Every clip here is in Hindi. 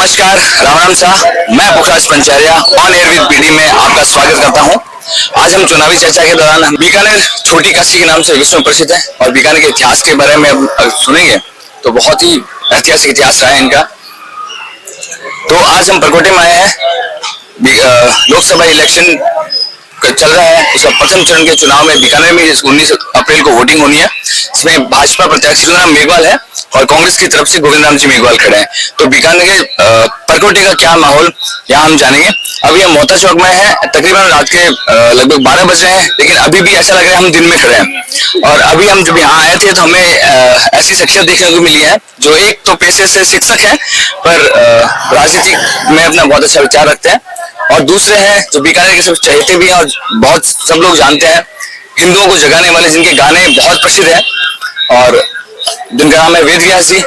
नमस्कार, राम राम साह। मैं Pukhraj Pancharia on air with PD में आपका स्वागत करता हूं। आज हम चुनावी चर्चा के दौरान बीकानेर छोटी काशी के नाम से विश्व में प्रसिद्ध है और बीकानेर के इतिहास के बारे में अब सुनेंगे तो बहुत ही ऐतिहासिक इतिहास रहा है इनका। तो आज हम परकोटे में आए हैं। लोकसभा इलेक्शन चल रहा है, उसका प्रथम चरण के चुनाव में बीकानेर में 19 अप्रैल को वोटिंग होनी है। इसमें भाजपा प्रत्याशी शिवराम मेघवाल है और कांग्रेस की तरफ से गोविंद राम जी मेघवाल खड़े हैं। तो बीकानेर के परकोटे का क्या माहौल यहाँ हम जानेंगे। अभी हम मोहता चौक में है, तकरीबन रात के लगभग 12 बज रहे हैं, लेकिन अभी भी ऐसा लग रहा है हम दिन में खड़े हैं। और अभी हम जब यहाँ आए थे तो हमें ऐसी शख्सियत देखने को मिली है जो एक तो पेशे से शिक्षक है पर राजनीति में अपना बहुत अच्छा विचार रखते हैं, और दूसरे हैं जो बीकानेर के सब चहेते भी हैं और बहुत सब लोग जानते हैं, हिंदुओं को जगाने वाले जिनके गाने बहुत प्रसिद्ध हैं और जिनका नाम है वेद व्यास जी।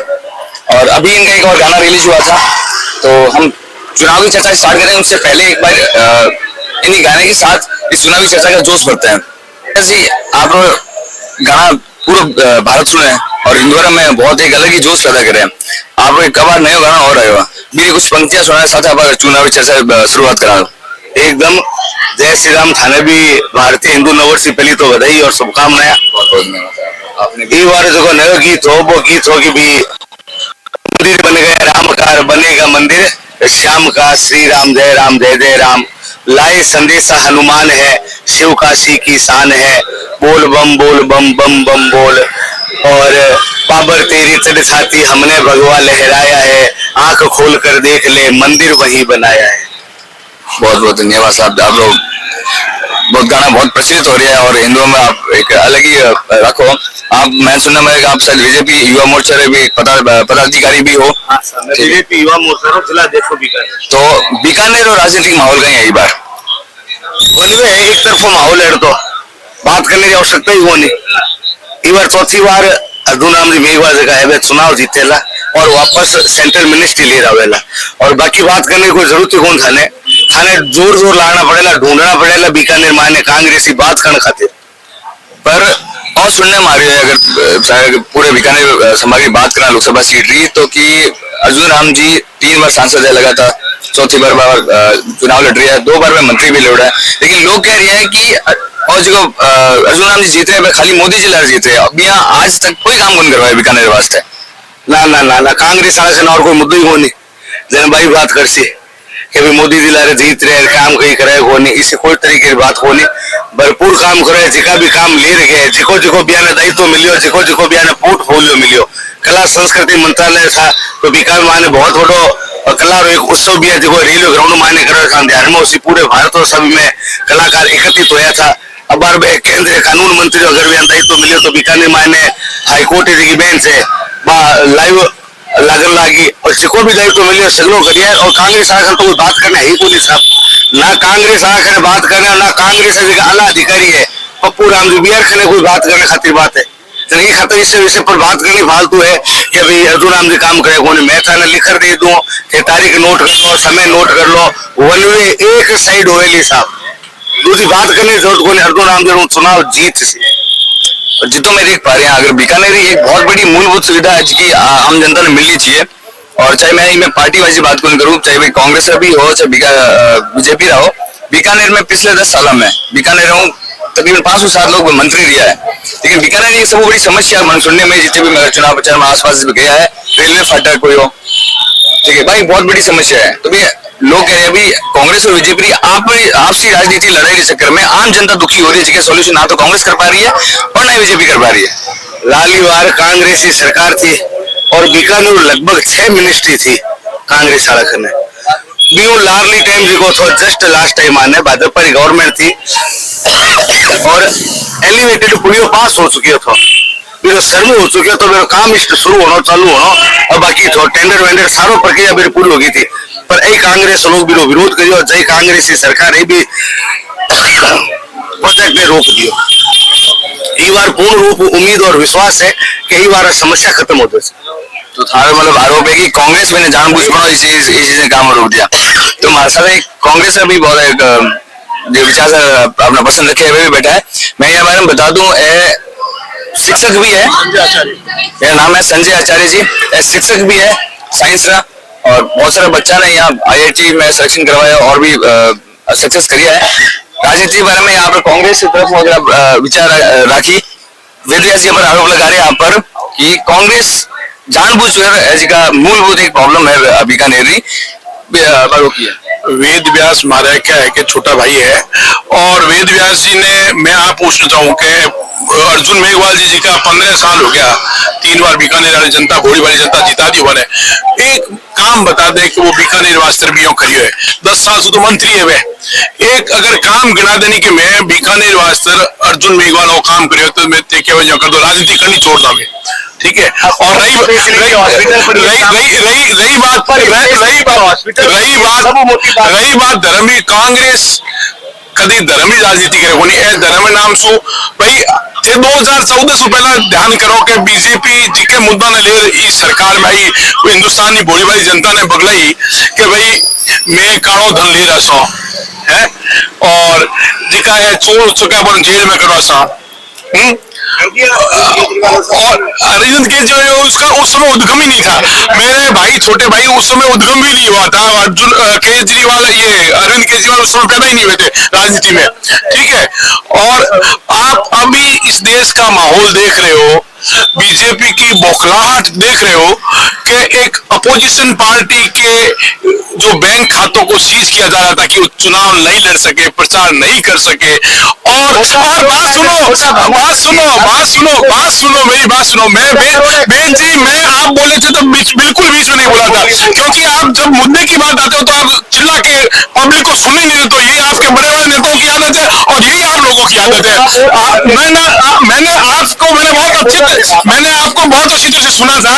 और अभी इनका एक और गाना रिलीज हुआ था। तो हम चुनावी चर्चा स्टार्ट करें उससे पहले एक बार इन्हीं गाने के साथ इस चुनावी चर्चा का जोश भरते हैं। जी, आप गाना पूरा भारत सुने और हिंदुआरा में बहुत एक अलग ही जोश पैदा करे। आप एक कबार नया गाना और आएगा, मेरी कुछ पंक्तियां सुनाए साथ आप चुनावी चर्चा शुरुआत करा। एकदम जय श्री राम। थाने भी भारतीय हिंदू नववर्ष से पहली तो बधाई और शुभकामनाएं। आपने भी बार जो नया गीत हो वो गीत हो कि भी मंदिर बन गया राम का, बनेगा मंदिर श्याम का, श्री राम जय जय राम। लाए संदेशा हनुमान है, शिव काशी की शान है, बोल बम बम बम बोल। और बाबर तेरी चढ़ छाती हमने भगवा लहराया है, आंख खोल कर देख ले मंदिर वही बनाया है। बहुत बहुत धन्यवाद साहब। आप लोग बहुत गाना बहुत प्रचलित हो रहा है और हिंदुओं में आप एक अलग ही रखो। आप मैं सुनने में आप शायद बीजेपी युवा मोर्चा भी पदाधिकारी भी हो। बीजेपी युवा मोर्चा जिला देखो बीकानेर। तो बीकानेर और राजनीतिक माहौल कहीं है बार बोलवे एक तरफ माहौल है तो बात करने की आवश्यकता ही होनी। इस बार चौथी बार अर्जुन जी मेघवाल जगह है चुनाव जीतेला और वापस सेंट्रल मिनिस्ट्री ले रहा। और बाकी बात करने की कोई जरूरत ही कौन थाने थाने जोर लाना पड़ेगा, ढूंढना पड़ेगा बीकानेर माने कांग्रेसी बात करने खातिर। पर और सुनने में आ रही है अगर पूरे बीकानेर समाज की बात करें लोकसभा सीट रही तो कि अर्जुन राम जी 3 बार सांसद है लगा था, चौथी बार चुनाव लड़ रही है, 2 बार में मंत्री भी लड़ रहा है। लेकिन लोग कह रहे हैं कि और जो अर्जुन राम जी जीत रहे हैं खाली मोदी जी लड़ जीत रहे हैं। अब यहाँ आज तक कोई काम कौन करवाया बीकानेर वास्ते? ना कांग्रेस वाले और कोई मुद्दा ही हो नहीं। जन भाई बात कर सी कि भाई मोदी जी लारे जीत रहे काम कहीं करे हो नहीं, इससे कोई तरीके की बात हो नहीं। भरपूर काम करे, जिका भी काम ले रहे जिको जिको बयान दायित्व मिलियो, जिको बयान पोर्टफोलियो मिलियो। कला संस्कृति मंत्रालय था तो बीकानेर माने बहुत बड़ो कला एक उत्सव भी है जो रेलवे ग्राउंड माने कर ध्यान में उसी पूरे भारतोत्सव में कलाकार एकत्रित होया था। अब बार केंद्रीय कानून मंत्री अगर भी दायित्व मिले तो बीकानेर माने हाईकोर्ट की बेंच है लाइव लगन लागी और जिको भी दायित्व मिले सगलों करिए। और कांग्रेस आखिर तो कोई बात करना है कोई साहब, ना कांग्रेस आखिर बात करना, ना कांग्रेस आला अधिकारी है पप्पू राम जी बिहार खने कोई बात करने खातिर बात है। ये खातर इस विषय पर बात करनी फालतू है कि भाई अर्जुन राम जी काम करे कौन। मैं थाने लिख कर दे दूं कि तारीख नोट कर लो, समय नोट कर लो, वन वे एक साइड होएली साहब, दूसरी बात करने की जरूरत कौन। अर्जुन राम जी चुनाव जीत से जितो में देख पा रहे हैं अगर बीकानेर एक बहुत बड़ी मूलभूत सुविधा है जिसकी आम जनता ने मिलनी चाहिए। और चाहे मैं पार्टी वाइज बात करूँ, चाहे भाई कांग्रेस भी हो चाहे बीजेपी रहा हो, बीकानेर में पिछले 10 सालों में बीकानेर तकरीबन 507 लोग मंत्री रिया है। लेकिन बीकानेर की सबसे बड़ी समस्या मन सुनने में जितने भी मेरा चुनाव प्रचार में आसपास गया है, रेलवे फाटक कोई हो, ठीक है भाई, बहुत बड़ी समस्या है। तो भैया लोग कह रहे हैं अभी कांग्रेस और बीजेपी आपसी राजनीति लड़ाई के चक्कर में आम जनता दुखी हो रही है, जिसका सोल्यूशन ना तो कांग्रेस कर पा रही है और ना बीजेपी कर पा रही है। लाली बार कांग्रेस की सरकार थी और बीकानेर लगभग 6 मिनिस्ट्री थी कांग्रेस वाला ने बीओ लार्ली टाइम जिको थो जस्ट लास्ट टाइम आने भाजपा की गवर्नमेंट थी और एलिवेटेड पुलियो पास हो चुकी थो, मेरे शर्म हो चुके तो मेरा काम शुरू होना चालू होना और बाकी थो टेंडर वेंडर सारो प्रक्रिया मेरी पूरी हो गई थी। पर यही कांग्रेस लोग भी विरोध करियो, जय कांग्रेस की सरकार ये भी प्रोजेक्ट ने रोक दियो। ये बार पूर्ण रूप उम्मीद और विश्वास है कि ये बार समस्या खत्म हो जाए। तो थारा मतलब आरोप है कि कांग्रेस मैंने जानबूझकर इस चीज ने काम रोक दिया। तो हमारे साथ एक कांग्रेस में भी बहुत एक जो विचार अपना पसंद रखे हुए भी बैठा है। मैं ये बारे में बता दूं, शिक्षक भी है, मेरा नाम है संजय आचार्य जी, शिक्षक भी है साइंस का और बहुत सारे बच्चा ने यहाँ IIT में सिलेक्शन करवाया और भी सक्सेस करिया है। राजनीति के बारे में यहाँ पर कांग्रेस की तरफ अगर विचार राखी वेद व्यास जी पर आरोप लगा रहे हैं यहाँ पर कि कांग्रेस जानबूझकर ऐसी का मूलभूत एक प्रॉब्लम है बीकानेर की है। वेद व्यास हमारा क्या है कि छोटा भाई है, और वेद व्यास जी ने, मैं आप पूछना चाहूँ कि अर्जुन मेघवाल जी का 15 साल हो गया, 3 बार बीकानेर वाली जनता, घोड़ी वाली जनता जिता दी बने। एक काम बता दे कि वो बीकानेर वास्ते भी खड़ी है, 10 साल से तो मंत्री है वे। एक अगर काम गिना देने के मैं बीकानेर वास्ते अर्जुन मेघवाल वो काम करे तो मैं ते क्या कर दो, राजनीति करनी छोड़ दा मैं, ठीक है। और रही बात धर्म की, कांग्रेस कभी धर्म की राजनीति करे कोनी। धर्म नाम शू भाई 2014 से पहला ध्यान करो कि बीजेपी जिके मुद्दा ने ले इस सरकार में आई, हिंदुस्तान की भोली भाई जनता ने बगलाई कि भाई मैं काणो धन ले रहा सौ है, और जिका है चोर चुका पर जेल में करो सा। और अरविंद केजरीवाल उसका उस समय उद्गम ही नहीं था, मेरे भाई छोटे भाई उस समय उद्गम भी नहीं हुआ था। अर्जुन केजरीवाल, ये अरविंद केजरीवाल उस समय पैदा ही नहीं हुए थे राजनीति में, ठीक है। और आप अभी इस देश का माहौल देख रहे हो, बीजेपी की बौखलाहट देख रहे हो कि एक अपोजिशन पार्टी के जो बैंक खातों को सीज किया जा रहा था कि वो चुनाव नहीं लड़ सके, प्रचार नहीं कर सके। और बात सुनो मेरी बात सुनो। मैं बेन जी, मैं आप बोले थे तो बिल्कुल बीच में नहीं बोला था, क्योंकि आप जब मुद्दे की बात आते हो तो आप चिल्ला के पब्लिक को सुनने नहीं देते। ये आपके बड़े बड़े नेताओं की आदत है और यही आप लोगों की आदत है। मैंने आपको बहुत अच्छी तरह से सुना था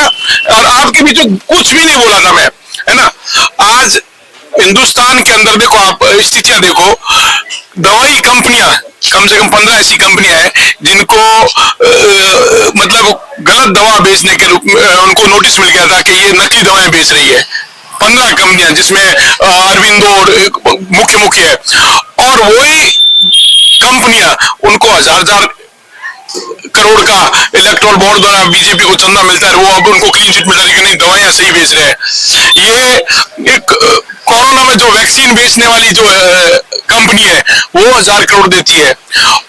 और आपके बीच कुछ भी नहीं बोला था मैं, है ना। आज हिंदुस्तान के अंदर देखो, आप स्थितियां देखो, दवाई कंपनियां, कम से कम 15 ऐसी कंपनियां हैं जिनको मतलब गलत दवा बेचने के रूप में उनको नोटिस मिल गया था कि ये नकली दवाएं बेच रही है। 15 कंपनियां जिसमें अरविंदो मुख्य है, और वही कंपनियां उनको हजार करोड़ का इलेक्टोरल बॉन्ड द्वारा बीजेपी को चंदा मिलता है, वो अब उनको क्लीन चिट मिल रही है कि नहीं दवाइयां सही बेच रहे हैं। ये एक कोरोना में जो वैक्सीन बेचने वाली जो कंपनी है वो 1000 करोड़ देती है।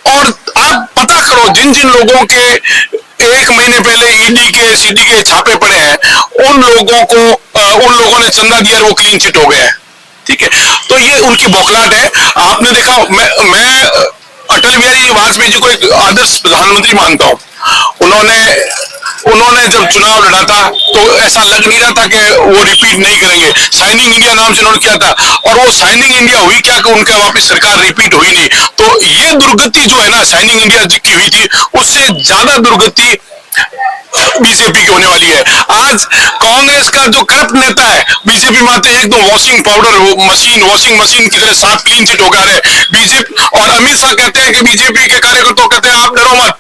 और आप पता करो जिन जिन लोगों के 1 महीने पहले ईडी के सीडी के छापे पड़े हैं, उन लोगों ने चंदा दिया, वो क्लीन चिट हो गया है, ठीक है। तो ये उनकी बौखलाहट है। आपने देखा, मैं अटल बिहारी वाजपेयी जी को एक आदर्श प्रधानमंत्री मानता हूं। उन्होंने जब चुनाव लड़ा था तो ऐसा लग नहीं रहा था कि वो रिपीट नहीं करेंगे। शाइनिंग इंडिया नाम से उन्होंने किया था, और वो शाइनिंग इंडिया हुई क्या कि उनका वापस सरकार रिपीट हुई नहीं। तो ये दुर्गति जो है ना शाइनिंग इंडिया की हुई थी, उससे ज्यादा दुर्गति बीजेपी की होने वाली है। आज कांग्रेस का जो करप्ट नेता है बीजेपी में आते एकदम वॉशिंग मशीन की तरह साफ क्लीन चिट हो गया है बीजेपी। और अमित शाह कहते हैं कि बीजेपी के कार्यकर्ताओं कहते हैं आप डरो मत,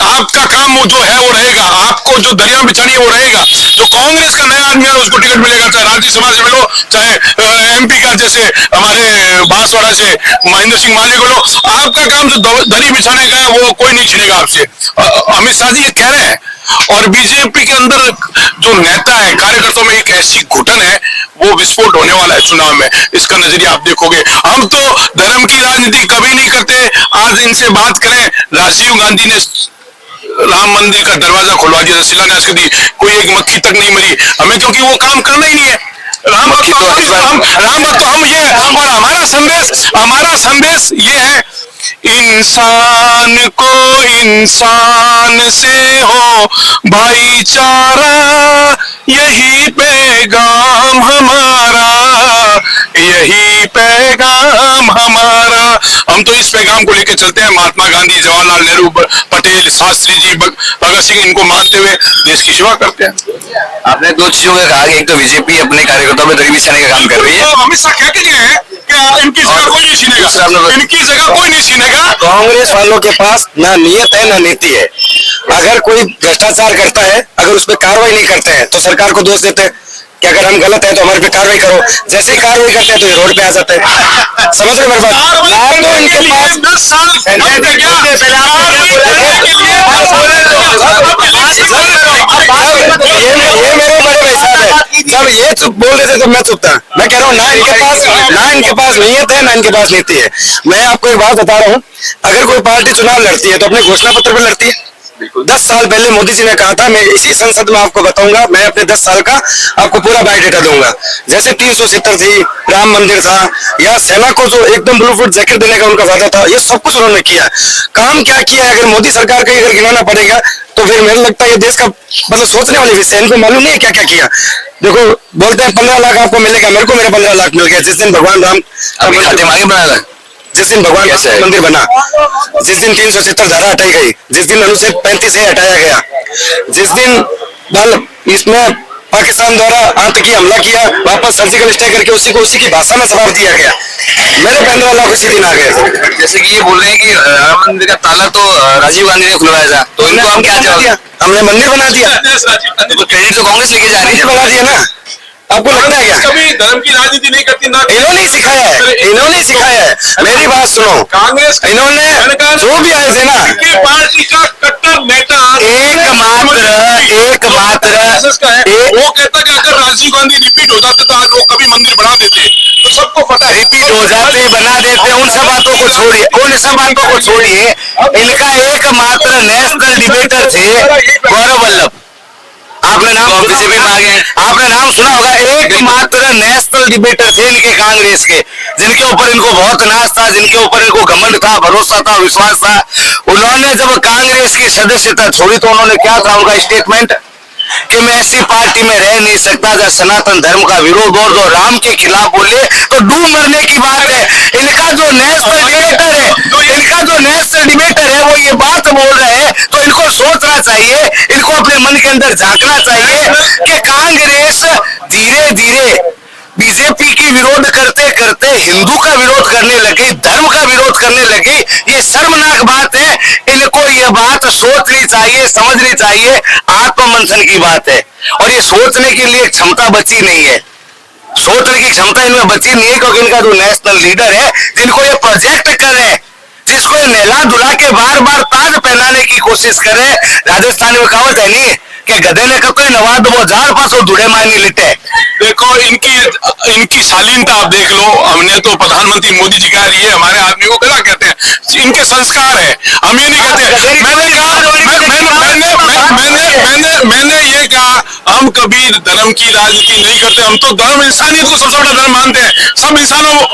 आपका काम जो है वो रहेगा, आपको जो दरिया बिछानी है वो रहेगा। जो कांग्रेस का नया आदमी है उसको टिकट मिलेगा, चाहे राज्यसभा से मिलो, चाहे MP का जैसे हमारे बांसवाड़ा से महेंद्र सिंह मांझी को लो, आपका काम जो दरी बिछाने का है वो कोई नहीं छीनेगा आपसे। अमित शाह जी ये कह रहे हैं। और बीजेपी के अंदर जो नेता है, कार्यकर्ताओं में एक ऐसी घुटन है, वो विस्फोट होने वाला है चुनाव में। इसका नजरिया आप देखोगे। हम तो धर्म की राजनीति कभी नहीं करते। आज इनसे बात करें, राजीव गांधी ने राम मंदिर का दरवाजा खुलवा दिया, शिलान्यास कर दी, कोई एक मक्खी तक नहीं मरी हमें, क्योंकि वो काम करना ही नहीं है। राम भक्त तो हम ये है। और हमारा संदेश ये है, इंसान को इंसान से हो भाईचारा, यही पैगाम हमारा, यही पैगाम हमारा। हम तो इस पैगाम को लेकर चलते हैं। महात्मा गांधी, जवाहरलाल नेहरू, पटेल, शास्त्री जी, भगत सिंह, इनको मानते हुए देश की सेवा करते हैं। आपने 2 चीजों का कहा कि एक तो बीजेपी अपने कार्यकर्ताओं में दरी बिछाने का काम कर रही है, तो अमित शाह कह के गए हैं कि इनकी जगह कोई नहीं छीनेगा, इनकी जगह कोई नहीं छीनेगा। कांग्रेस वालों के पास ना नियत है ना नीति है। अगर कोई भ्रष्टाचार करता है, अगर उस पर कार्रवाई नहीं करते हैं तो सरकार को दोष देते हैं कि अगर हम गलत है तो हमारे पे कार्रवाई करो, जैसे ही कार्रवाई करते हैं तो ये रोड पे आ जाते हैं। समझ रहे मेरी बात? ना तो इनके पास 10 साल ये मेरे बड़े भाई साहब है, सब ये चुप बोल रहे थे तो मैं चुप था। मैं कह रहा हूँ ना इनके पास नीयत है, ना इनके पास नीति है। मैं आपको एक बात बता रहा हूँ, अगर कोई पार्टी चुनाव लड़ती है तो अपने घोषणा पत्र पर लड़ती है। 10 साल पहले मोदी जी ने कहा था, मैं इसी संसद में आपको बताऊंगा, मैं अपने 10 साल का आपको पूरा बायोडेटा दूंगा। जैसे 370 थी, राम मंदिर था, या सेना को जो एकदम ब्लू फूट जैकेट देने का उनका वादा था, ये सब कुछ उन्होंने किया। काम क्या किया है अगर मोदी सरकार का अगर गिनाना पड़ेगा तो फिर मुझे लगता है ये देश का मतलब सोचने वाली विषय है। इनको मालूम नहीं है क्या क्या किया। देखो बोलते हैं 15 लाख आपको मिलेगा, मेरे को मेरे 15 लाख मिल गया जिस दिन भगवान राम अभी खाते मांगे बनाया, जिस दिन भगवान कैसे राम है? मंदिर बना, जिस दिन 370 धारा हटाई गई, जिस दिन अनुच्छेद 35 हटाया गया, जिस दिन इसमें पाकिस्तान द्वारा आतंकी हमला किया, वापस सर्जिकल स्ट्राइक करके उसी की भाषा में जवाब दिया गया, मेरे 15 लाख उसी दिन आ गए। जैसे कि ये बोल रहे हैं कि राम मंदिर का ताला तो राजीव गांधी ने खुलवाया था, तो इनको हम क्या जवाब? हमने मंदिर बना दिया, तो क्रेडिट तो कांग्रेस लेके जा रही है। बना दिया ना, आपको लगता है क्या? कभी धर्म की राजनीति नहीं करती ना, इन्होंने सिखाया है, इन्होंने सिखाया है। मेरी बात सुनो, कांग्रेस इन्होंने जो भी आए थे ना, की पार्टी का कट्टर नेता एकमात्र वो कहता कि अगर राजीव गांधी रिपीट हो जाते तो आज लोग कभी मंदिर बना देते, तो सबको पता है रिपीट हो जाते, बना देते, उन सब बातों को छोड़िए, उन सब बातों को छोड़िए। इनका एकमात्र नेशनल डिबेटर थे गौरव वल्लभ। आपने नाम बीजेपी में आ गए, आपने नाम सुना होगा। एकमात्र नेशनल डिबेटर थे इनके कांग्रेस के, जिनके ऊपर इनको बहुत नाज था, जिनके ऊपर इनको घमंड था, भरोसा था, विश्वास था। उन्होंने जब कांग्रेस की सदस्यता छोड़ी तो उन्होंने क्या था उनका स्टेटमेंट कि मैं ऐसी पार्टी में रह नहीं सकता जो सनातन धर्म का विरोध और जो राम के खिलाफ बोले तो डूब मरने की बात है। इनका जो नेशनल डिबेटर है वो ये बात बोल रहे हैं, तो इनको सोचना चाहिए, इनको अपने मन के अंदर झांकना चाहिए कि कांग्रेस धीरे धीरे बीजेपी की विरोध करते करते हिंदू का विरोध करने लगी, धर्म का विरोध करने लगी। ये शर्मनाक बात है। इनको ये बात सोचनी चाहिए, समझनी चाहिए। आत्ममंथन की बात है और ये सोचने के लिए क्षमता बची नहीं है, सोचने की क्षमता इनमें बची नहीं है, क्योंकि इनका जो नेशनल लीडर है जिनको ये प्रोजेक्ट कर रहे हैं, जिसको ये नहला धुला के बार बार ताज पहनाने की कोशिश कर रहे हैं। राजस्थान में कहावत है नहीं कि गधे ने कतो नवाद वो झाड़ पास वो धुड़े मारनी लिटे। देखो इनकी शालीनता आप देख लो। हमने तो प्रधानमंत्री मोदी जी कह रही है, हमारे आदमी को गधा कहते हैं, इनके संस्कार है, हम ये नहीं कहते। मैंने ये कहा हम कभी धर्म की राजनीति नहीं करते, हम तो धर्म इंसानियत को सबसे बड़ा धर्म मानते हैं। सब इंसानों,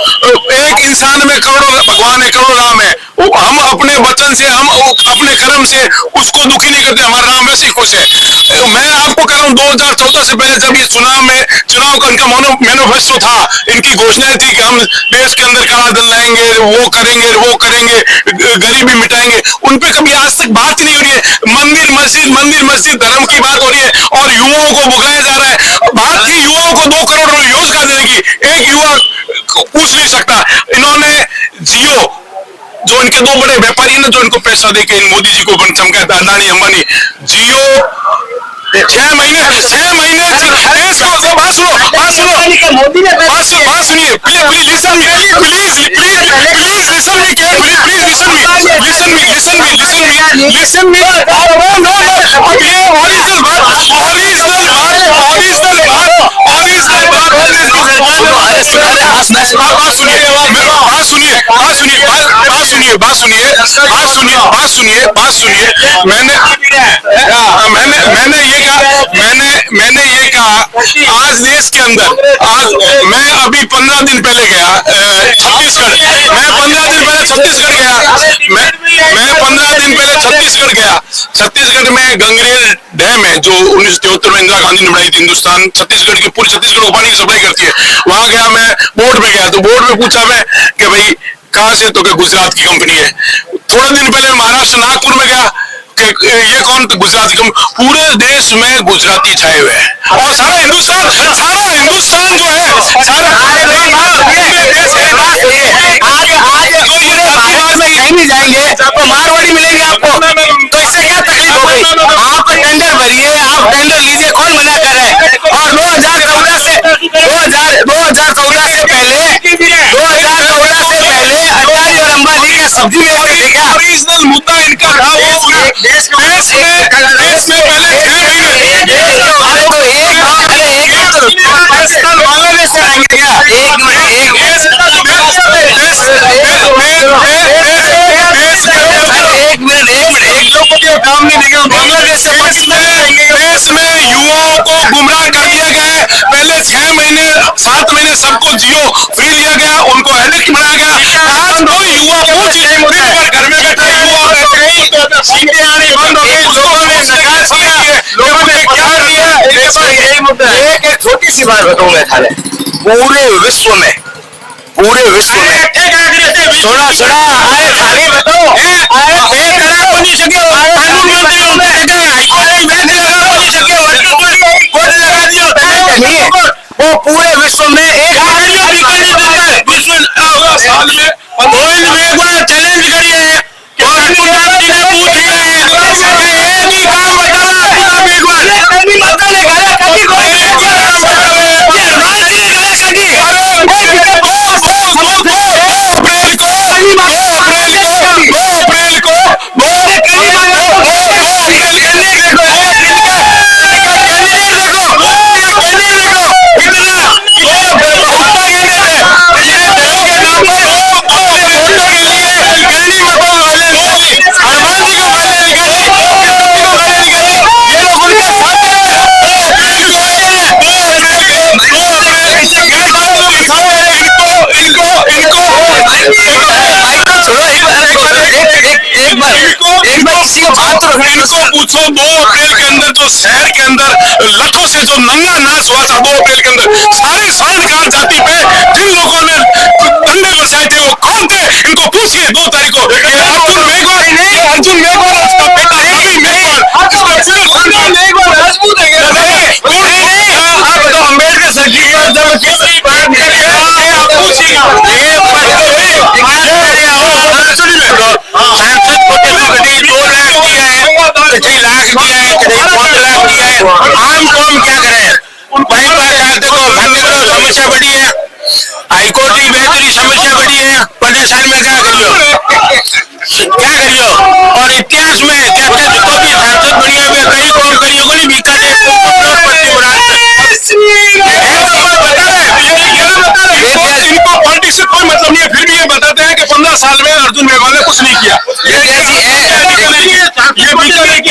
एक इंसान में करोड़ों भगवान है, करोड़ों राम है। हम अपने वचन से, हम अपने कर्म से उसको दुखी नहीं करते, हमारा राम वैसे ही खुश है। मैं आपको कह रहा हूँ 2014 से पहले जब ये चुनाव का इनका मैनिफेस्टो था, इनकी घोषणाएं थी कि हम देश के अंदर काला धन लाएंगे, वो करेंगे, गरीबी मिटाएंगे, उन पे कभी आज तक बात ही नहीं हो रही है। मंदिर मस्जिद धर्म की बात हो रही है और युवाओं को भुगाया जा रहा है। बात की युवाओं को 2 करोड़ रोजगार देने की, एक युवा पूछ नहीं सकता। इन्होंने जियो, जो इनके 2 बड़े व्यापारी हैं ना, जो इनको पैसा देके इन मोदी जी को चमकाता, अदानी अंबानी, जियो 6 महीने देश को बात सुनो, बात सुनिए, प्लीज लिसन मी, मैंने ये कहा आज देश के अंदर, आज मैं अभी 15 दिन पहले गया छत्तीसगढ़, मैं 15 दिन पहले छत्तीसगढ़ गया। छत्तीसगढ़ में गंगरेल डैम है जो 1973 में इंदिरा गांधी ने बनाई थी। हिंदुस्तान छत्तीसगढ़ की पूरी छत्तीसगढ़ को पानी की सप्लाई करती है। वहां गया मैं, बोर्ड में गया, तो बोर्ड में पूछा मैं कि भाई कहाँ से, तो क्या गुजरात की कंपनी है। थोड़ा दिन पहले महाराष्ट्र नागपुर में गया, ये कौन, गुजराती कम। पूरे देश में गुजराती छाए हुए हैं और सारा हिंदुस्तान जो है, सारा आज पूरे भारत में कहीं नहीं जाएंगे तो मारवाड़ी मिलेंगे आपको, तो इससे क्या तकलीफ हो गई? आप टेंडर भरिए, आप टेंडर लीजिए, कौन मना कर रहा है? और 2014 से हमने देखा बांग्लादेश से देश में युवाओं को गुमराह कर दिया गया है। पहले 6 महीने 7 महीने सबको जियो फ्री लिया गया, उनको एडिक्ट बनाया गया। आज कोई युवा पूछ दिन भर घर में बैठा युवा सीटें आनी बंद हो गई, लोगों ने शिकायत की है, लोगों ने क्या किया। यही मुद्दा है। एक छोटी सी बात बताऊंगा थाने, पूरे विश्व में सुना आए थाने बताओ बेकरार बनी सके कानून मंत्री उनकी जगह हाईकोर्ट में बेकरार बनी सके कोर्ट लगा दिया नहीं, वो पूरे विश्व में एक गोविंद मेघवाल चैलेंज करिए कि पंजाब जी ने पूछ लिया है एक ही काम बताओ पूरा मेघवाल कभी मत लेगा कभी कोई पूछो 2 अप्रैल के अंदर जो शहर के अंदर लठों से जो नंगा नाच हुआ था 2 अप्रैल के अंदर, सारे सांडगार जाति पे जिन लोगों ने दंगे बसाए थे वो कौन थे, इनको पूछिए 2 तारीख को। अर्जुन मेघवाल उसका बेटा रवि मेघवाल अम्बेडकर सर की आम कौम क्या करे, वहीं पर जाते को समस्या बड़ी है, हाईकोर्ट की बेहतरी समस्या बड़ी है, प्रदर्शन में क्या करियो और इतिहास में कहते जितो भी सांसद बढ़िया में कई कौन करियो को नहीं बीकानेर इनको पॉलिटिक्स से कोई मतलब नहीं है, फिर भी ये बताते हैं कि 15 साल में अर्जुन मेघवाल ने कुछ नहीं किया।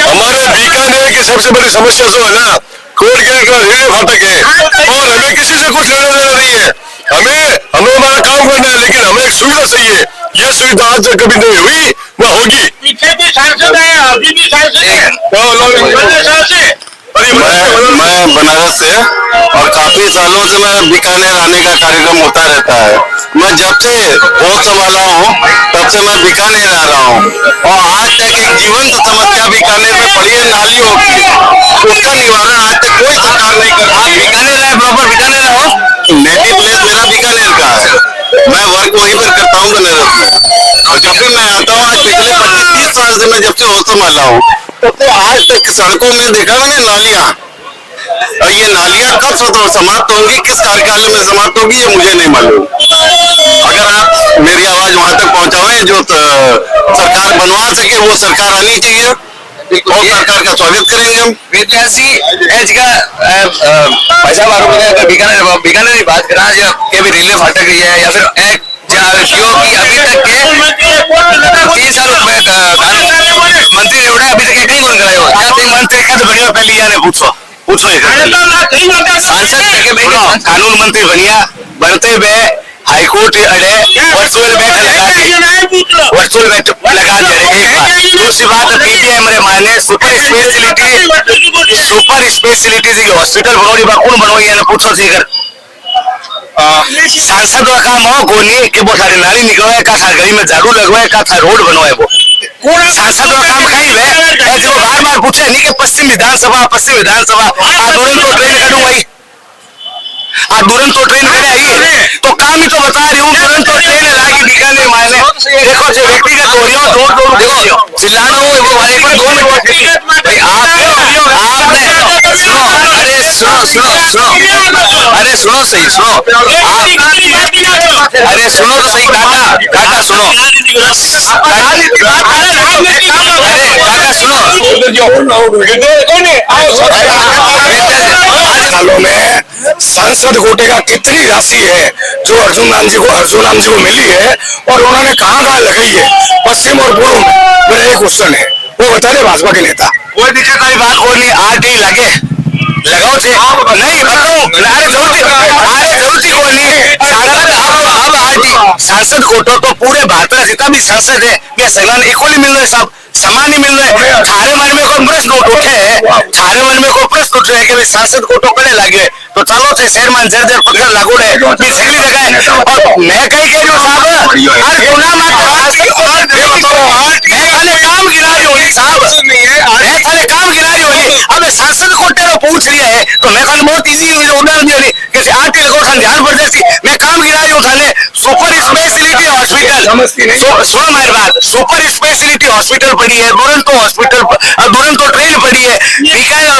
हमारे बीकानेर की सबसे बड़ी समस्या जो है ना, कोर्ट गेट का रेलवे फाटक है और हमें किसी से कुछ लेना देना नहीं है। हमें हमारा काम करना है, लेकिन हमें एक सुविधा चाहिए। ये सुविधा आज तक कभी नहीं हुई न होगी। पीछे भी सांसद है, अभी भी सांसद है। मैं बनारस से और काफी सालों से मैं बीकानेर आने का कार्यक्रम होता रहता है। मैं जब से होश संभाला हूँ तब से मैं बीकानेर आ रहा हूँ और आज तक एक जीवंत समस्या बीकानेर में पड़ी है नालियों की, उसका निवारण आज तक कोई सरकार नहीं कर। आप बीकानेर आए, प्रॉपर बीकानेर आओ, नेटिव प्लेस मेरा बीकानेर का है, मैं वर्क वहीं पर करता हूँ बनारस में। और जब भी मैं आता हूँ, आज पिछले 25-30 साल से मैं जब से होश संभाला हूँ तब से आज तक सड़कों में देखा मैंने नालियां, और ये नालियां कब समाप्त होंगी, किस कार्यकाल में समाप्त होगी, ये मुझे नहीं मालूम। अगर आप मेरी आवाज वहां तक पहुंचावे जो सरकार बनवा सके, वो सरकार आनी चाहिए और सरकार का स्वागत करेंगे हम। विद्यार्थी पैसा बीकानेर की बात करा के भी रेलवे फाटक रही है या फिर एक जो कि अभी तक के 3 साल मंत्री जोड़ा अभी तक कहीं कौन कराया हुआ मंत्री कद बढ़िया पहले यार पूछो सांसद कानून मंत्री बनिया बनते हुए हाईकोर्ट अड़े वर्चुअल बैठ लगा दे एक बार। दूसरी बात पीटीएम रे माने सुपर स्पेशलिटी जी हॉस्पिटल बनोड़ी बा कौन बनोई है पूछो सी कर सांसद का काम हो कोनी कि वो सारी नाली निकलवाए का था गली में झाड़ू लगवाए का था रोड बनवाए, वो सांसद का काम कहीं है जो बार बार पूछे नहीं कि पश्चिम विधानसभा आंदोलन तो ट्रेन करूँ वही दुरंत तो ट्रेन करे आई तो काम ही तो बता रही हूँ। दुरंत तो ट्रेन लाके बीकानेर मायने देखो जो व्यक्तिगत हो रही हो देखो चिल्लाना हो वो भाई एक बार 2 मिनट भाई आपने अरे सुनो सही सुनो अरे सुनो तो सही काका सुनो सालों में सांसद कोटे का कितनी राशि है जो अर्जुन राम जी को मिली है और उन्होंने कहाँ लगाई है, पश्चिम और पूर्व में। मेरा एक क्वेश्चन है वो बता दे भाजपा के नेता। कोई दिक्कत वाली बात कोई नहीं, आरटी लगे लगाओ छे नहीं बताओ अरे जरूरत को नहीं अब आरटी सांसद कोटो तो पूरे भारत का जितना भी सांसद है ये सगला इक्वली मिल रहे, सब समान ही मिल रहे। थारे मन में कोई प्रश्न उठे है, थारे मन में कोई प्रश्न उठे है कि सांसद कोटो कड़े लागे तो चलो थे शहर में जर जर पकड़ लागू रहे सगली जगह। और मैं कही कह रही हूँ साहब अरे चुनाव में काम गिरा रही होगी साहब, मैं थाने काम गिरा रही होगी। अब सांसद कोटे को पूछ रही है तो मैं खाने बहुत इजी उदाहरण दे रही कैसे आरटी लगो थाने ध्यान पड़ जाती। मैं काम गिरा रही हूँ थाने सुपर स्पेशलिटी हॉस्पिटल, सुनो मेरी बात, सुपर स्पेशलिटी हॉस्पिटल पड़ी है, दुरंतो हॉस्पिटल दुरंतो ट्रेन पड़ी है बीकानेर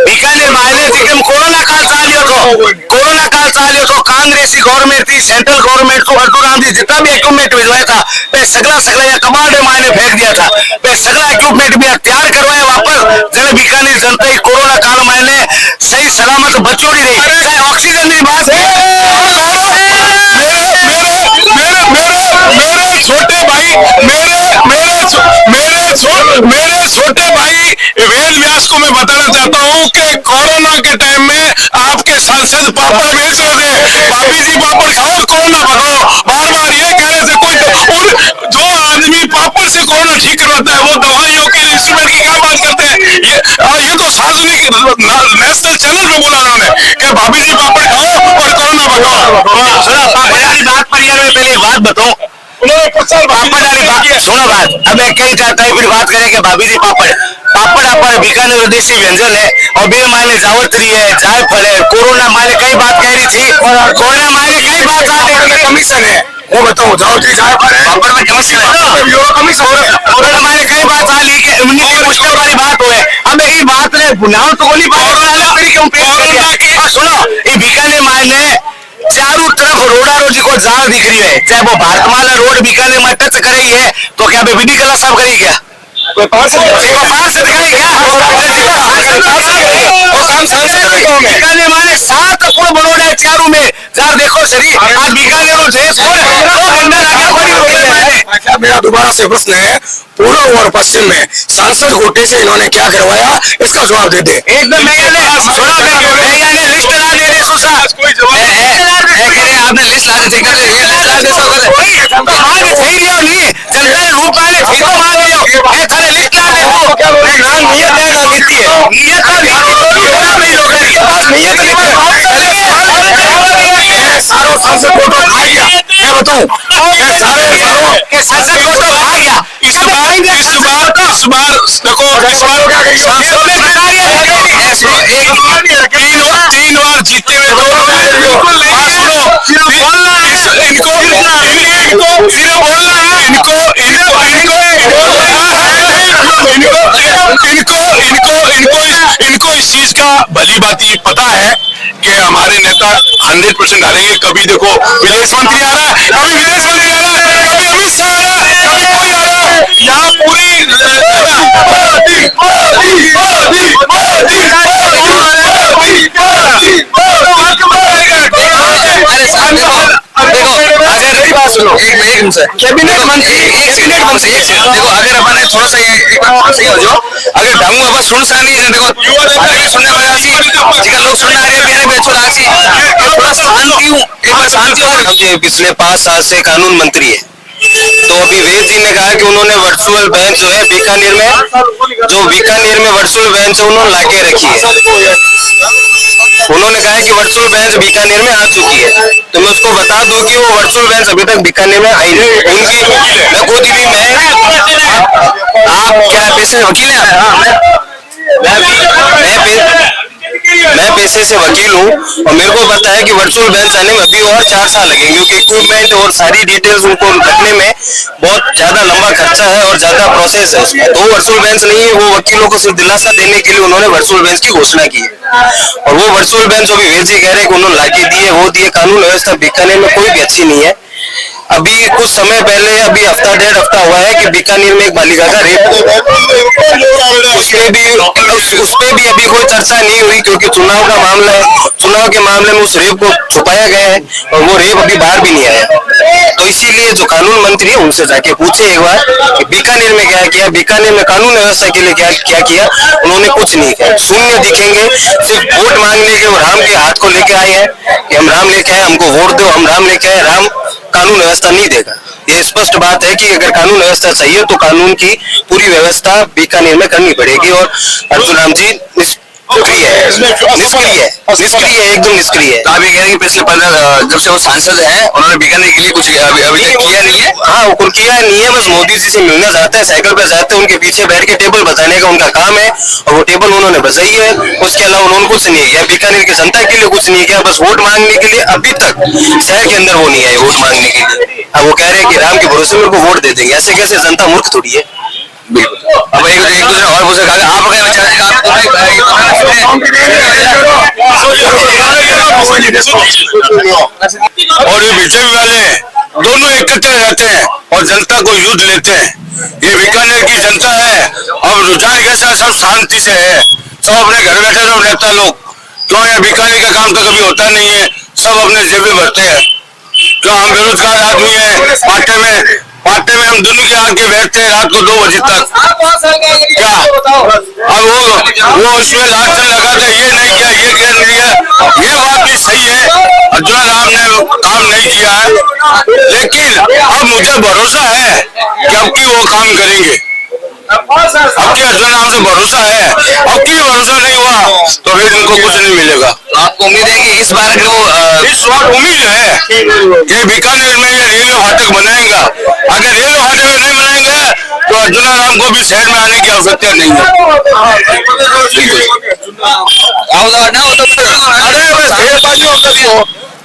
बीकानेर मायने जिकम कोरोना काल चालियो तो कांग्रेसी गवर्नमेंट थी, सेंट्रल गवर्नमेंट को अर्जुराम जी जितना भी इक्विपमेंट भिजवाया था वे सगला या कमांडर मायने फेंक दिया था। वे सगला इक्विपमेंट भी तैयार करवाया वापस जने बीकानेर जनता कोरोना काल मायने सही सलामत बचोड़ी रही। चाहे ऑक्सीजन की बात मेरे छोटे भाई मेरे छोटे भाई वेद व्यास को मैं बताना चाहता हूँ कि कोरोना के टाइम में आपके सांसद पापड़ बेच रहे थे, भाभी जी पापड़ खाओ कोरोना भगाओ, बार बार ये कह रहे थे कोई और जो आदमी पापड़ से कोरोना ठीक करवाता है वो दवाइयों के इंस्ट्रूमेंट की क्या बात करते हैं। ये तो सार्वजनिक नेशनल चैनल पे बोला उन्होंने कि भाभी जी पापड़ खाओ और कोरोना भगाओ। बात पर यार मैं पहले एक बात बताऊं, सुनो बात, अब मैं कहीं चाहता है फिर बात करें कि भाभी जी पापड़ पापड़ बीकानेर देसी व्यंजन है और बिल मायने जावत्री है, जायफल है, कोरोना मायने कई बात कह रही थी, कोरोना मायने कई बात आ रही थी, कमीशन है वो बताओ जावत्री जायफल है पापड़ में कमीशन है, कोरोना मायने कई बात आ ली कि उन्हीं की मुश्किल वाली बात हुए। अब ये बात ने बुनाओ तो गोली पापड़ क्यों पेश कर दिया। और सुनो ये बीकानेर मायने चारों तरफ रोडा रोजी को जाल दिख रही है, चाहे वो भारतमाला रोड बीकानेर में टच कर रही है तो क्या बीडी कला साहब करेगी क्या, कोई पार्षद करेगी क्या, बीकानेर माने 7 पुल बनोड़ा है चारों में जहाँ देखो सरी आज बीकानेर अच्छा। मेरा दोबारा से प्रश्न है, पूर्व और पश्चिम में सांसद कोटे से इन्होंने क्या करवाया इसका जवाब दे दे। एकदम लिस्ट ला दे रहे सुसा आपने लिस्ट ला दे जनता रूप आने ठीक तो मान लियो ए थाने लिस्ट ला दे क्या बोल रहे नाम नियत है ना नीति है नियत सारो सांसद फोटो खा गया मैं बताऊं सारे सांसद फोटो खा गया। इस बार देखो तीन बार जीते हुए इनको इस चीज का भली भांति पता है कि हमारे नेता 100% डालेंगे। कभी देखो विदेश मंत्री आ रहा है, कभी विदेश मंत्री आ रहा है, कभी अमित शाह आ रहा है, कभी कोई आ रहा है, यहाँ पूरी कैबिनेट मंत्री देखो अगर अपन थोड़ा सा सही हो जाओ अगर ढंग बस सुन सानी है देखो सुनने वाला सी जिका लोग सुनने आ रहे हैं बेचो लासी थोड़ा शांति हूँ एक बार शांति हो। पिछले 5 साल से कानून मंत्री है तो अभी वेद जी ने कहा कि उन्होंने वर्चुअल बेंच जो है बीकानेर में वर्चुअल बेंच उन्होंने लाके रखी है। उन्होंने कहा कि वर्चुअल बेंच बीकानेर में आ चुकी है तो मैं उसको बता दूं कि वो वर्चुअल बेंच अभी तक बीकानेर में आई नहीं। उनकी खुद भी मैं आप क्या पैसे वकील हैं मैं पेशे से वकील हूँ और मेरे को पता है कि वर्चुअल बेंच आने में अभी और 4 साल लगेंगे क्योंकि इक्विपमेंट और सारी डिटेल्स उनको रखने में बहुत ज्यादा लंबा खर्चा है और ज्यादा प्रोसेस है उसमें। तो वर्चुअल बेंच नहीं है, वो वकीलों को सिर्फ दिलासा देने के लिए उन्होंने वर्चुअल बेंच की घोषणा की है और वो वर्चुअल बेंच अभी वेद जी कह रहे हैं कि उन्होंने लाके दिए वो दिए। कानून व्यवस्था बीकानेर में कोई भी अच्छी नहीं है। अभी कुछ समय पहले अभी हफ्ता 1.5 हफ्ता हुआ है कि बीकानेर में एक बालिका का रेप उस पे भी अभी कोई चर्चा नहीं हुई क्योंकि चुनाव का मामला है। चुनाव के मामले में उस रेप को छुपाया गया है और वो रेप अभी बाहर भी नहीं आया। तो इसीलिए जो कानून मंत्री है उनसे जाके पूछे एक बार कि बीकानेर में क्या किया, बीकानेर में कानून व्यवस्था के लिए क्या किया। उन्होंने कुछ नहीं किया, शून्य दिखेंगे, सिर्फ वोट मांगने के और राम के हाथ को लेके आए हैं कि हम राम लेके आए, हमको वोट दो, हम राम लेके आए। राम कानून व्यवस्था नहीं देगा। ये स्पष्ट बात है कि अगर कानून व्यवस्था चाहिए तो कानून की पूरी व्यवस्था बीकानेर में करनी पड़ेगी। और अर्जुन राम जी निष्क्रिय है, एकदम निष्क्रिय है। तो आप ये कह रहे हैं कि पिछले 15 जब से वो सांसद हैं उन्होंने बीकानेर के लिए कुछ अभी तक किया नहीं है। हाँ, वो किया नहीं है, बस मोदी जी से मिलना चाहते हैं, साइकिल पे जाते हैं, उनके पीछे बैठ के टेबल बजाने का उनका काम है और वो टेबल उन्होंने बजाई है। उसके अलावा उन्होंने कुछ नहीं किया, बीकानेर की जनता के लिए कुछ नहीं किया, बस वोट मांगने के लिए अभी तक शहर के अंदर वो नहीं आए वोट मांगने के लिए। अब वो कह रहे हैं कि राम के भरोसे मेरे को वोट दे देंगे, ऐसे कैसे? जनता मूर्ख थोड़ी है। बिल्कुल। अब एक दूसरे और पूछ रहे आप क्या विचार है? और ये बीजेपी वाले दोनों एकत्र रहते हैं और जनता को युद्ध लेते हैं। ये बीकानेर की जनता है, अब रुझान कैसा, सब शांति से है, सब अपने घर बैठे सब नेता लोग। क्यों यहाँ बीकानेर का काम तो कभी होता नहीं है, सब अपने जेबे भरते हैं। क्यों हम बेरोजगार आदमी है, पाटे में हम दोनों के आके बैठते हैं रात को 2 बजे तक। क्या अब वो उसमें लालचन लगाते, ये नहीं किया, ये क्या नहीं किया, ये बात भी सही है। अर्जुन राम ने काम नहीं किया है, लेकिन अब मुझे भरोसा है कि अब की वो काम करेंगे। अब की अर्जुन राम से भरोसा है, अब की भरोसा नहीं हुआ तो फिर इनको कुछ नहीं मिलेगा। तो आपको उम्मीद है कि इस बार अगर वो इस बार उम्मीद है कि बीकानेर में ये रेलवे फाटक बनाएगा। अगर रेलवे फाटक नहीं बनाएंगे तो अर्जुन राम को भी शहर में आने की आवश्यकता नहीं है।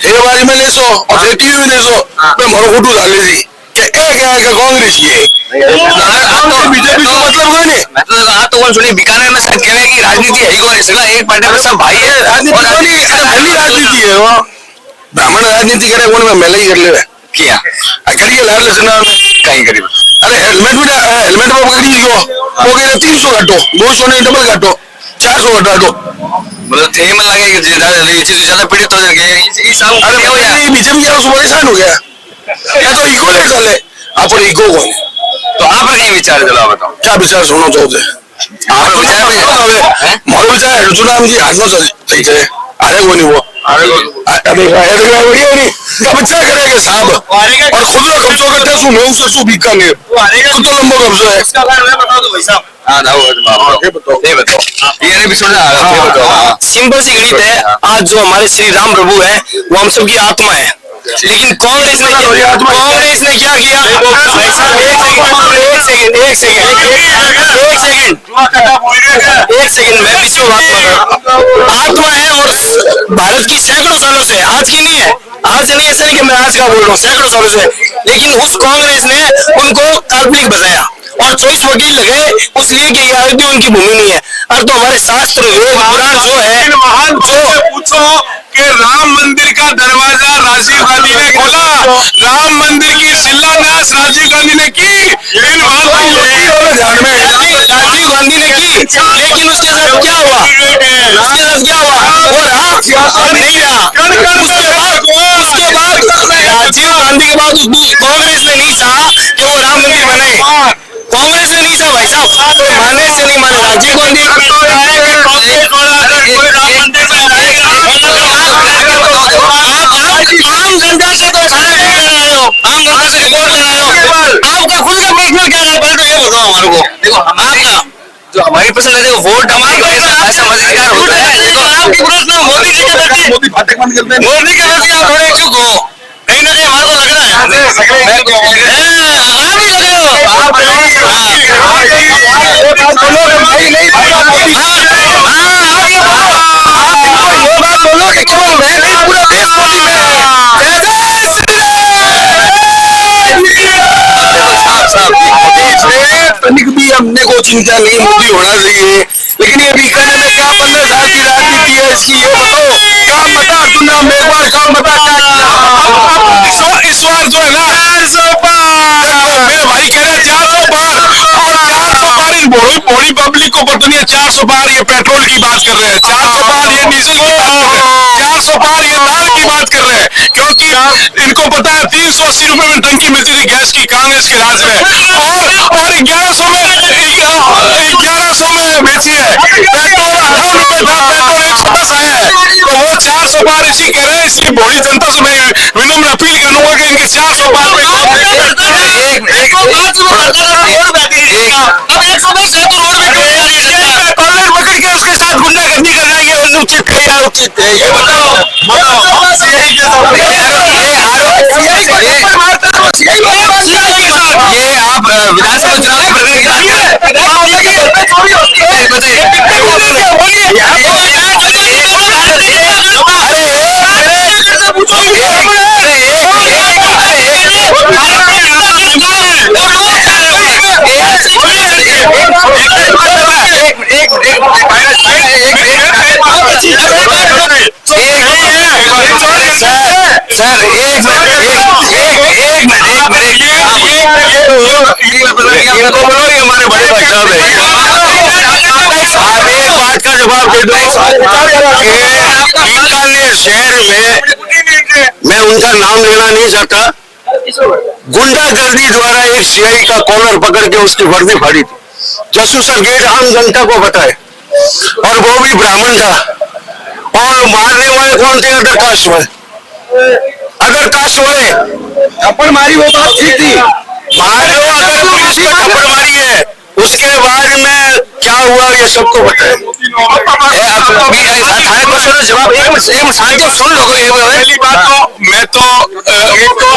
ठेकेबाजी में लेसो और टीवी में लेसो मैं मारो फोटो डाल ली कि कांग्रेस की बीजेपी को मतलब कोई नहीं। मैं तो आप तो सुनिए बीकानेर में शायद कह रहे हैं कि राजनीति है ही कौन इसका, एक पार्टी में सब भाई है। राजनीति है वो ब्राह्मण राजनीति करे कौन में मेले ही कर ले किया करिए लाल चुनाव में कहीं करीब। अरे हेलमेट में पकड़ी गयो वो कह 300 काटो, 200 नहीं डबल काटो, 400 काटो। मतलब थे में लगे कि ये चीज ज्यादा पीड़ित हो गए। अरे बीजेपी क्या उसको परेशान हो गया, या तो इको ले चले अपन इको को। तो आप कहीं विचार चलो बताओ क्या विचार सुनो चाहते आप विचार मारो विचार अर्जुन राम जी हाथ में सही चले अरे वो नहीं वो बच्चा करेंगे साहब और खुद में कब्जो करते हैं मैं उसे सू बीकानेर खुद तो लंबा कब्जा है। सिंपल सी गणित है, आज जो हमारे श्री राम प्रभु है वो हम सबकी आत्मा है, लेकिन कांग्रेस ने क्या किया? एक सेकंड मैं पिछले बात कर रहा हूँ। आत्मा है और भारत की सैकड़ों सालों से, आज की नहीं है, आज से नहीं, ऐसा नहीं कि मैं आज का बोल रहा हूँ, सैकड़ों सालों से। लेकिन उस कांग्रेस ने उनको काल्पनिक बताया और 24 वकील लगाए उसलिए कि यार भी उनकी भूमि नहीं है। अब तो हमारे शास्त्र वेद पुराण जो है, महान जो पूछो कि राम मंदिर का दरवाजा राजीव गांधी ने खोला, राम मंदिर की शिलान्यास राजीव गांधी ने की, इन ध्यान में राजीव गांधी ने की, लेकिन उसके साथ क्या हुआ? वो राम नहीं रहा। उसके बाद राजीव गांधी के बाद कांग्रेस ने नहीं चाहा कि वो राम मंदिर बनाए, कांग्रेस ने नहीं चाहा भाई साहब, तो माने से नहीं माने राजीव गांधी आम जनता से तो सारे वोट ले रहे हो, आम जनता से वोट ले रहे हो, आपका खुद का प्रश्न क्या है? पहले तो ये बताओ हमारे को। देखो आपका जो हमारी पसंद है वोट हमारी ऐसा मताधिकार होता है। तो आपके प्रश्न मोदी जी के प्रति, मोदी फाटक बंद करते हैं। मोदी के प्रति आप थोड़े इच्छुक हो, कहीं ना कहीं हमारे को लग रहा है आप भी लगे हो। बोलो कि केवल मैं नहीं पूरा देश मोदी में तनिक भी हमने को चिंता नहीं मोदी होना चाहिए, लेकिन ये बीकानेर में क्या 15 साल की राजनीति है इसकी, ये बताओ काम बता अर्जुन राम, एक बार काम बता इस बार जो है ना 400 पार, मेरे भाई कह रहे 400 पार, और 400 पार इन भोली पब्लिक को पता नहीं है 400 पार ये पेट्रोल की बात कर रहे हैं, 400 पार ये डीजल की बात कर रहे हैं, की बात कर रहे हैं, क्योंकि इनको पता है 380 रुपए में टंकी मिलती थी गैस की कांग्रेस के राज में, और 1100 में बेची है। पेट्रोल 18 रुपए था, पेट्रोल 110 आया है, तो वो 400 पार इसी कह रहे हैं। इसलिए भोली जनता से मैं विनम्र अपील करूंगा कि इनके 400 पार पे पकड़ के उसके साथ गुंडागर्दी करना ये अनुचित है या उचित है, ये बताओ। ये आप विधानसभा चुनाव के इनको बोलो ये हमारे बड़े भाई साहब है। आप एक बात का जवाब दे दो कि बीकानेर शहर में, मैं उनका नाम लेना नहीं चाहता, गुंडागर्दी द्वारा एक सीआई का कॉलर पकड़ के उसकी वर्दी फाड़ी थी। जसू सर गेट आम जनता को पता है, और वो भी ब्राह्मण था। और मारने वाले कौन थे? अदर कास्ट वाले। अदर कास्ट वाले थप्पड़ मारी, वो बात ठीक थी, मार लो अगर पुलिस ने थप्पड़ मारी है, उसके बाद में क्या हुआ ये सबको पता है। जवाब शांति सुन लो। पहली बात तो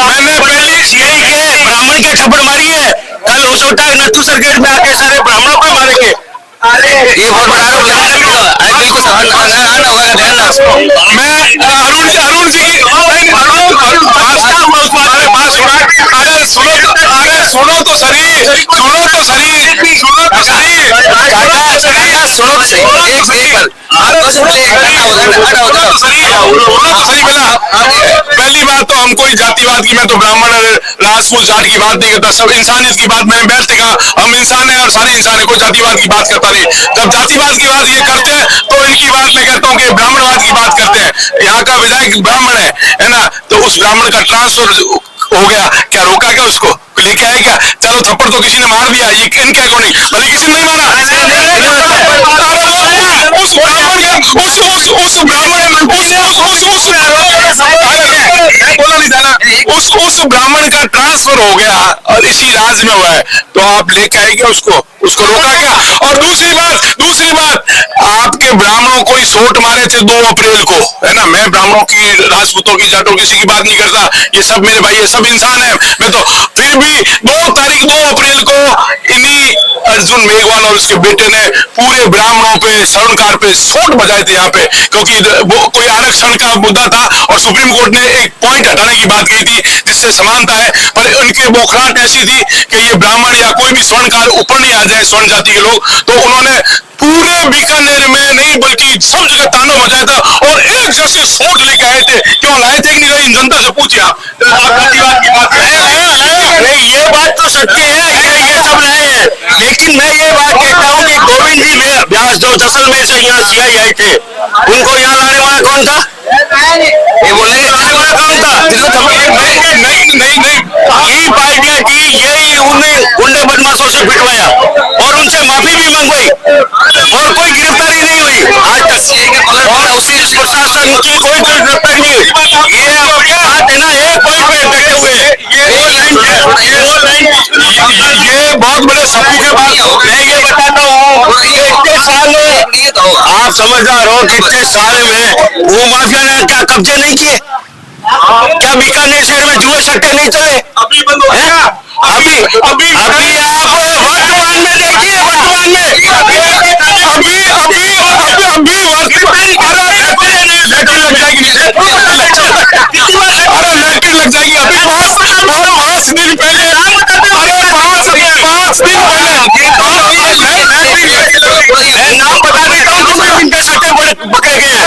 मैंने पहली सीआई के ब्राह्मण के थप्पड़ मारी है, कल हो सकता है नत्थू सर्किट में आके सारे ब्राह्मणों को मारेंगे। ये बहुत बड़ा आरोप लगा सकते हो। बिल्कुल मैं अरुण जी सुनो तो सही, पहली बात तो हम कोई जातिवाद की, मैं तो ब्राह्मण राजपूत जाट की बात नहीं करता, सब इंसानियत की बात मैंने बैठ देखा, हम इंसान है और सारे इंसान है, कोई जातिवाद की बात करता नहीं। जब जातिवाद की बात ये करते हैं तो इनकी बात मैं कहता हूँ कि ब्राह्मणवाद की बात करते हैं। यहाँ का विधायक ब्राह्मण है ना, तो उस ब्राह्मण का ट्रांसफर हो गया, क्या रोका क्या उसको? लेके आए क्या? चलो थप्पड़ तो किसी ने मार दिया, ये इनके अकॉर्डिंग, भले किसी ने नहीं मारा। उस ब्राह्मण का ट्रांसफर हो गया और इसी राज्य में हुआ है, तो आप लेके आएंगे उसको रोका क्या? और दूसरी बात आपके ब्राह्मणों को ही सोट मारे थे 2 अप्रैल को, है ना। मैं ब्राह्मणों की, राजपूतों की, जाटों किसी की बात नहीं करता, ये सब मेरे भाई है, सब इंसान है। मैं तो फिर भी 2 अप्रैल को इन्हीं अर्जुन मेघवाल और उसके बेटे ने पूरे ब्राह्मणों पे, स्वर्णकार पे सोट बजाए थे यहाँ पे, क्योंकि वो कोई आरक्षण का मुद्दा था और सुप्रीम कोर्ट ने एक पॉइंट हटाने की बात कही थी जिससे समानता है, पर उनकी बौखलाहट ऐसी थी कि ये ब्राह्मण या कोई भी स्वर्णकार ऊपर नहीं आ जाए, स्वर्ण जाति के लोग, तो उन्होंने पूरे बीकानेर में नहीं बल्कि सब जगह तांडव मचाया था और एक जैसे सोट लेके आए थे। क्यों लाए थे कि नहीं लाए, इन जनता से पूछे आप। जातिवाद की बात नहीं, ये बात तो सत्य है, ये सब लाए हैं, लेकिन मैं ये बात कहता हूँ कि गोविंद जी व्यास जो जैसलमेर से यहाँ सीआई आए थे, उनको यहाँ लाने वाला कौन था? ये बोले लाने वाला कौन था? नहीं पार्टियां की, यही उन्हें गुंडा बदमाशों से पिटवाया और उनसे माफी भी मंगवाई और कोई गिरफ्तारी नहीं हुई आज तक, और उसी प्रशासन की कोई गिरफ्तारी नहीं हुई। ये आपके बात है ना, एक पॉइंट पे बैठे हुए, ये बहुत बड़े सबूत के बाद मैं ये बताता हूँ, इतने साल आप समझदार हो, कितने साल में भूमाफिया ने क्या कब्जे नहीं किए? क्या बीकानेर शहर में जुए सट्टे नहीं चले? अभी बंद हो गया। अभी आप वर्तमान में देखिए, वर्तमान में अभी लग जाएगी, अभी 5 दिन पहले, मैं नाम बता देता हूँ कितने दिन के सट्टे पकड़े गए हैं।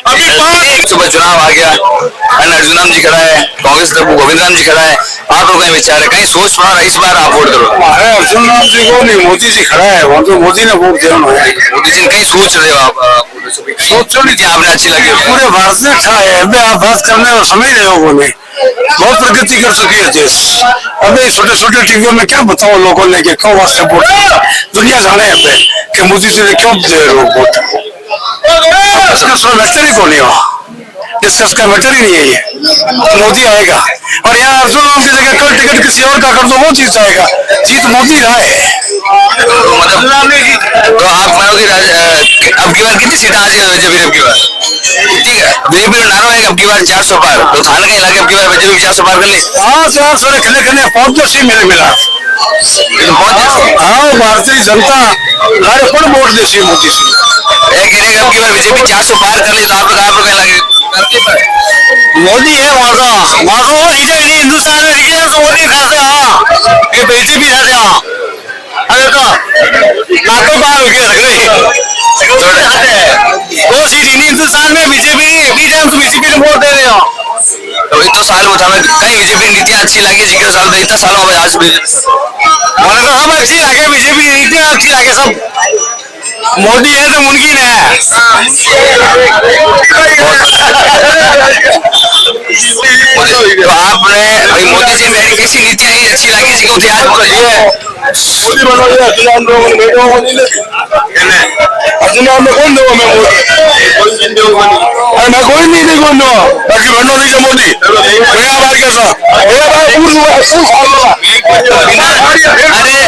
अभी सुबह चुनाव आ गया है ना, अर्जुन राम जी खड़ा है, कांग्रेस तरफ गोविंद राम जी खड़ा है, आप लोग का विचार है, कहीं सोच पड़ा इस बार आप वोट करो? अरे अर्जुन राम जी को नहीं, मोदी जी खड़ा है, वहाँ तो मोदी ने वोट दिया उन्होंने। मोदी जी कहीं सोच रहे हो आप? सोचो नहीं थी आपने, अच्छी लगी? पूरे भारत में अच्छा है, अभी आप बात करने और समझ रहे हो ने बहुत प्रगति कर चुकी है देश। अभी छोटे छोटे टीवियों में क्या बताओ लोगों ने कि क्यों वास्ते वोट, दुनिया जाने अभी कि मोदी जी ने क्यों दे लोग वोट। इसका कोई मैटर ही को नहीं हो, डिस्कस का मैटर ही नहीं है ये। मोदी आएगा और यहाँ अर्जुन राम की जगह कल टिकट किसी और का कर दो, वो जीत जाएगा। जीत मोदी का है। तो मतलब तो आप मानोगे अब की बार कितनी सीटें हासिल हो बीजेपी? अब की बार ठीक है, बीजेपी का नारा है अब की बार 400 पार, तो थाने के इलाके अब की बार बीजेपी 400 पार कर ली। हाँ 400 खले खले पहुंच जो सी मेरे मिला। हाँ भारतीय जनता लारे कौन वोट दे सी मोदी से कह रहे हैं अब की बार बीजेपी 400 पार कर ली, तो आप लोग लगे मोदी है वहाँ को इधर हिंदुस्तान में रिजर्व तो मोदी खाते हाँ ये बीजेपी खाते हाँ। अरे तो नाटो बाहर हो गया वो सीट हिंदुस्तान में बीजेपी तो बीजेपी ने वोट दे रहे हो। तो इतना साल वो था कहीं बीजेपी की नीतियां अच्छी लगी जिक्र साल में, इतना साल हो गया आज भी मैंने तो सब अच्छी लगे, बीजेपी की नीतियां अच्छी लगे सब। मोदी है तो मुमकिन है। तो आपने भाई मोदी जी में कैसी नीतियां ही अच्छी लगी जिनको थे आज मोदी बनो ये अर्जुन लोगों ने बेटो को नहीं लेते अर्जुन में कौन दो मैं मोदी अरे मैं कोई नहीं देखो नो बाकी बनो नहीं मोदी मैं बात कैसा ये भाई पूरा अरे